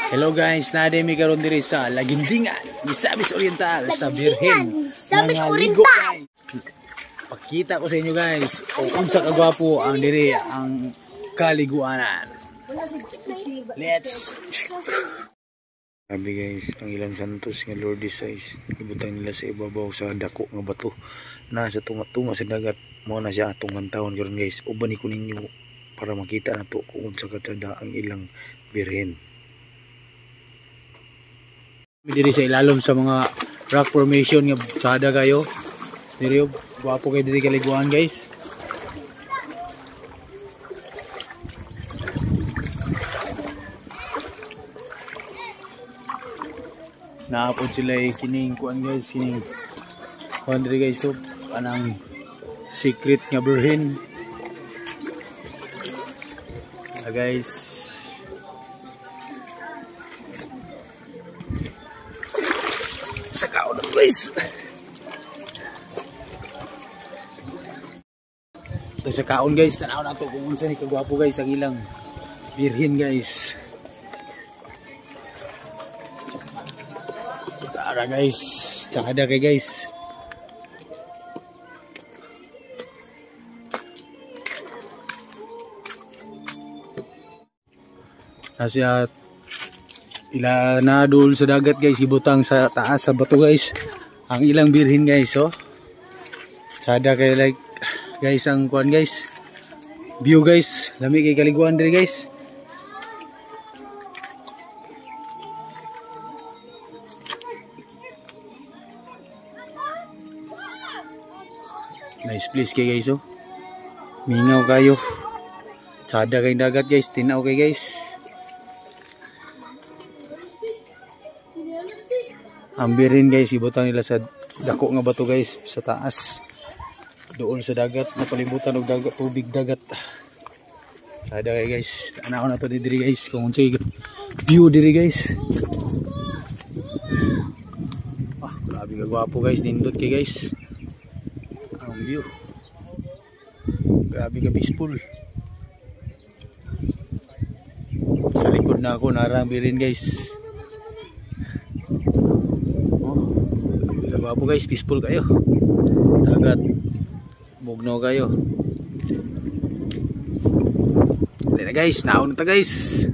Hello guys, naday mi karon diri sa Lagindingan, Misamis Oriental, sa Birhen Nangaligo guys. Pakita ko sa inyo guys kung unsa kagwapo ang diri ang kaliguanan. Let's. Sabi guys, ang ilang santos nga Lordy size ibutang nila sa ibabaw sa dako nga bato na sa tunga-tunga sa dagat. Mao na siya atong mantawon karon guys. Uban ko ninyo para makita nato kung unsa katsada ang ilang birhen. Diri sa ilalom sa mga rock formation nga tsada kayo. Diri guwapo kay diri kaliguan guys. Naapod sila kining kuan guys, kining kuan diri guys, so anang secret nga birhen. Guys, sakaw na guys. Ito sa kaon guys, tanaw na ito kung unsa ni kagwapo guys ang ilang birhen guys. Tara guys, tsada kay guys. Nasya ila na dul sa dagat guys, ibutang sa taas sa bato guys ang ilang birhen guys. So sada kay like guys ang kuan guys, view guys, lami kay kaliguan diri guys. Nice place kay guys, oh mingaw kayo, sada kay dagat guys, tinaw kay guys. Ang birhen guys, ibutang nila sa dako nga bato guys sa taas doon sa dagat, napalibutan og dagat, tubig dagat. Sada kay guys, tanaw na to diri guys kung unsay view diri guys. Grabe ka gwapo guys, nindot kay guys ang view. Grabe ka peaceful. Sa likod na ako narang birhen guys. Gwapo guys, peaceful kayo. Dagat, bugno kayo. Dali na guys, naon na guys.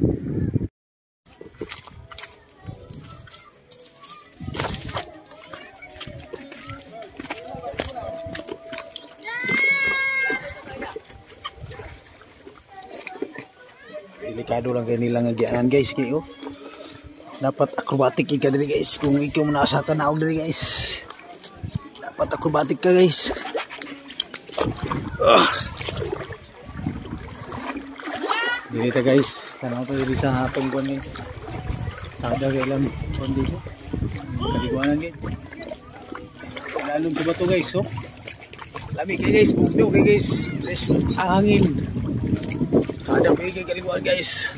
Delikado lang kayo nilang nagyanan guys kayo. Dapat acrobatic ka diri guys. Kung ikaw nasa ka na diri guys, dapat acrobatic ka guys. Dili ta guys, sana to diri sa atong kuan guys. Sada kay lang kuan dito. Kaliguanan guys. Lalong sa bato guys, so. Lami kay guys, bugno kay guys. Please ang hangin. Sada kay kaliguan guys.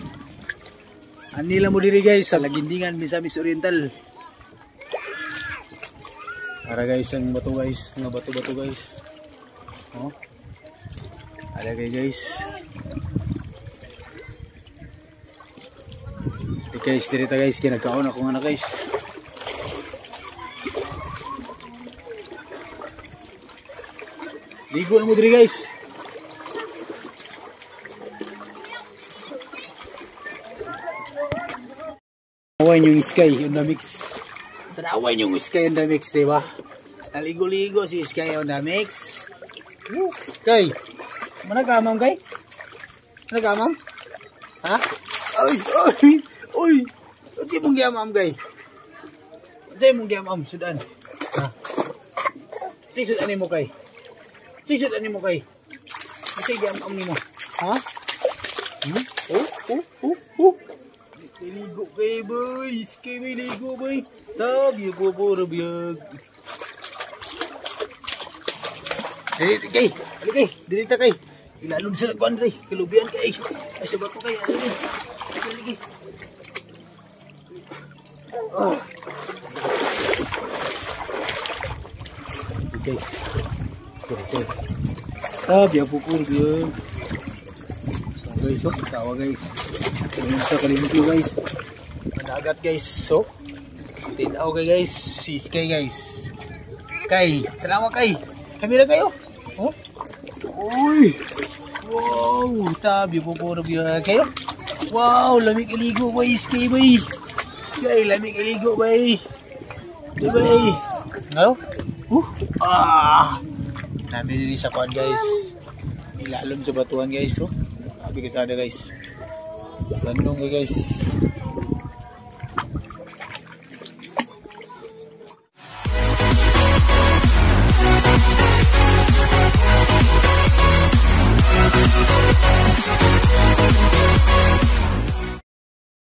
Anila mo diri guys sa Lagindingan, Misamis Oriental. Para guys ang bato guys, mga bato-bato guys. Oh. Ada guys. Di guys, diri ta guys, kinagkaon ako nga na guys. Ligo na mo diri guys. Tanawan yung Sky on the mix. Tanawan yung Sky on the mix, diba? Naligo-ligo si Sky on the mix. Kay, managamam kay? Managamam? Ha? Ay, ay, ay. Kasi mong giamam kay? Kasi mong giamam, sudan. Ha? Kasi sudan mo kay? Kasi sudan mo kay? Kasi giamam ni mo. Ha? Ligo kay boy, Sky may ligo boy. Tabi ko puro biyag. Dili kay, dili ta kay. Ilalom sa kuan kay, kalubian kay. Ay sa bato kay, dili. Okay. Tabi ko puro biyag. Guys, tawa guys. Sa kalimut guys. dagat guys. So, tinaw kay guys. Si Sky guys. Kay, kenapa kay? Kamera kayo? Oh? Uy! Wow! Tabi po po na biya kayo. Wow! Lamig iligo bay, Sky bay. Sky, lamig iligo bay. Bay. Ano? Nami din sa kuan guys. Ilalom sa batuan guys. Oh. Sabi ka sada guys. Landong guys.